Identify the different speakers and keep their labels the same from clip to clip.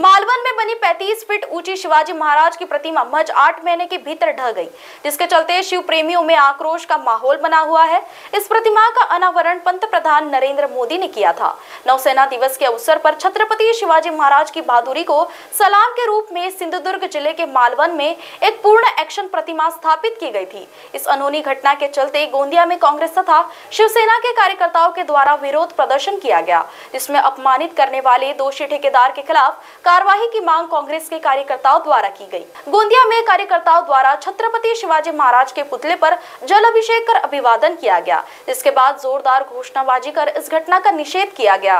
Speaker 1: मालवन में बनी 35 फीट ऊंची शिवाजी महाराज की प्रतिमा महज 8 महीने के भीतर ढह गई, जिसके चलते शिव प्रेमियों में आक्रोश का माहौल बना हुआ है। इस प्रतिमा का अनावरण पंतप्रधान नरेंद्र मोदी ने किया था। नौसेना दिवस के अवसर पर छत्रपति शिवाजी महाराज की बहादुरी को सलाम के रूप में सिंधुदुर्ग जिले के मालवन में एक पूर्ण एक्शन प्रतिमा स्थापित की गई थी। इस अनहोनी घटना के चलते गोंदिया में कांग्रेस तथा शिवसेना के कार्यकर्ताओं के द्वारा विरोध प्रदर्शन किया गया, जिसमें अपमानित करने वाले दोषी ठेकेदार के खिलाफ कार्यवाही की मांग कांग्रेस के कार्यकर्ताओं द्वारा की गई। गोंदिया में कार्यकर्ताओं द्वारा छत्रपति शिवाजी महाराज के पुतले पर जल अभिषेक कर अभिवादन किया गया, जिसके बाद जोरदार घोषणाबाजी कर इस घटना का निषेध किया गया।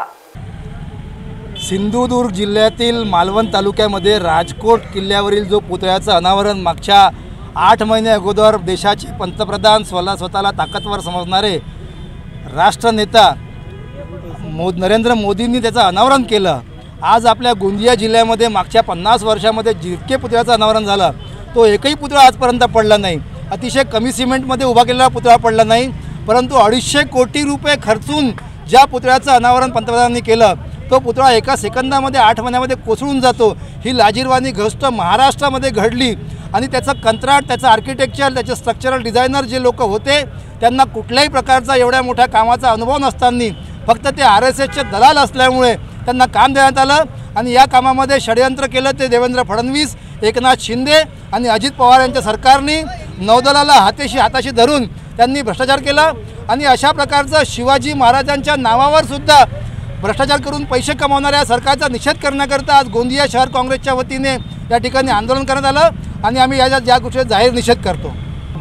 Speaker 2: सिंधुदुर्ग जिल्ह्यातील मालवण तालुक्यामध्ये राजकोट किल्ल्यावरील जो पुतळ्याचं अनावरण मागच्या 8 महिने अगोदर देशाचे पंतप्रधान स्वतःला ताकदवर समजणारे राष्ट्रनेता नरेंद्र मोदींनी त्याचं अनावरण केलं। आज आपल्या गोंदिया जिल्ह्यामध्ये मागच्या 50 वर्षामध्ये जितके पुतळ्याचं अनावरण झालं तो एकही पुतळा आजपर्यंत पडला नाही। अतिशय कमी सिमेंटमध्ये उभा केलेला पुतळा पडला नाही, परंतु 250 कोटी रुपये खर्चून ज्या पुतळ्याचं अनावरण पंतप्रधानांनी केलं तो पुतळा एका सेकंदामध्ये 8 महिन्यामध्ये कोसळून जातो। ही लाजिरवाणी गोष्ट महाराष्ट्रामध्ये घडली आणि त्याचं कंत्राट, त्याचं आर्किटेक्चर, त्याचे स्ट्रक्चरल डिझायनर जे लोक होते त्यांना कुठल्याही प्रकारचा एवढ्या मोठ्या कामाचा अनुभव नसताना फक्त ते RSSचे दलाल असल्यामुळे त्यांना काम देण्यात आलं आणि या कामामध्ये षडयंत्र केलं ते देवेंद्र फडणवीस, एकनाथ शिंदे आणि अजित पवार यांच्या सरकारने नौदलाला हाताशी धरून त्यांनी भ्रष्टाचार केला आणि अशा प्रकारचं शिवाजी महाराजांच्या नावावर सुद्धा भ्रष्टाचार करून पैसे कमावणाऱ्या सरकारचा निषेध करण्याकरता आज गोंदिया शहर काँग्रेसच्या वतीने या ठिकाणी आंदोलन करण्यात आलं आणि आम्ही या गोष्टीचा जाहीर निषेध करतो।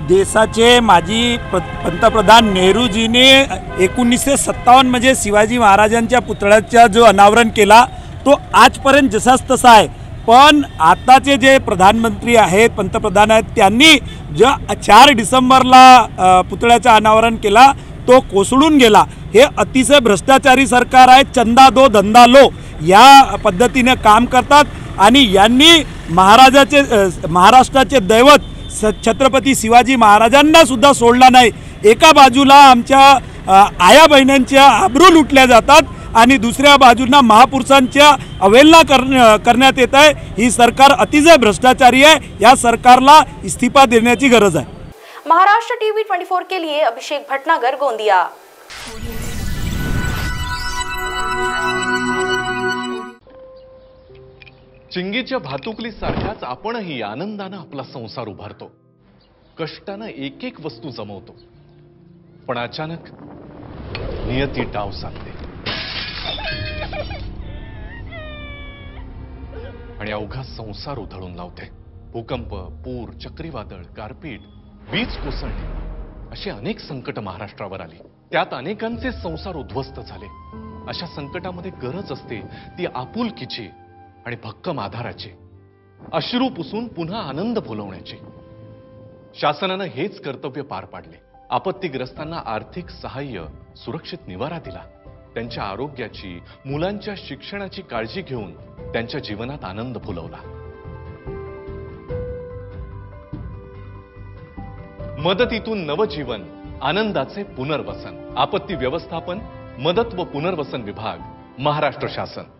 Speaker 3: देशाचे माजी पंतप्रधान नेहरूजीने 1957 मध्ये शिवाजी महाराजांच्या पुतळ्याचा जो अनावरण केला तो आजपर्यंत जसाच तसा आहे। पण आताचे जे प्रधानमंत्री आहेत, पंतप्रधान आहेत, त्यांनी जो 4 डिसेंबरला पुतळ्याचं अनावरण केला तो कोसळून गेला। हे अतिशय भ्रष्टाचारी सरकार आहे। चंदा दो धंदा लो या पद्धतीने काम करतात आणि यांनी महाराष्ट्राचे दैवत छत्रपती शिवाजी महाराजांना सुद्धा सोडला नाही। एका बाजूला आमच्या आया बहिण्यांच्या आबरू लुटल्या जातात आणि दुसऱ्या बाजूला महापुरुषांच्या अवहेलना करण्यात येत आहे। ही सरकार अतिशय भ्रष्टाचारी आहे। या सरकारला इस्तीफा देण्याची गरज आहे।
Speaker 1: महाराष्ट्र टीवी 24 के लिए अभिषेक भटनागर, गोंदिया।
Speaker 4: चिंगीच्या भातुकलीसारखाच आपणही आनंदाने आपला संसार उभारतो, कष्टाने एक एक वस्तू जमवतो, पण अचानक नियती डाव साधते आणि अवघा संसार उधळून लावते। भूकंप, पूर, चक्रीवादळ, गारपीट, वीज कोसळणे अशी अनेक संकट महाराष्ट्रावर आली। त्यात अनेकांचे संसार उद्ध्वस्त झाले। अशा संकटामध्ये गरज असते ती आपुलकीची आणि भक्कम आधाराची, अश्रू पुसून पुन्हा आनंद फुलवण्याची। शासनाने हेच कर्तव्य पार पाडले। आपत्तीग्रस्तांना आर्थिक सहाय्य, सुरक्षित निवारा दिला, त्यांच्या आरोग्याची, मुलांच्या शिक्षणाची काळजी घेऊन त्यांच्या जीवनात आनंद फुलवला। मदतीतून नवजीवन, आनंदाचे पुनर्वसन। आपत्ती व्यवस्थापन, मदत व पुनर्वसन विभाग, महाराष्ट्र शासन।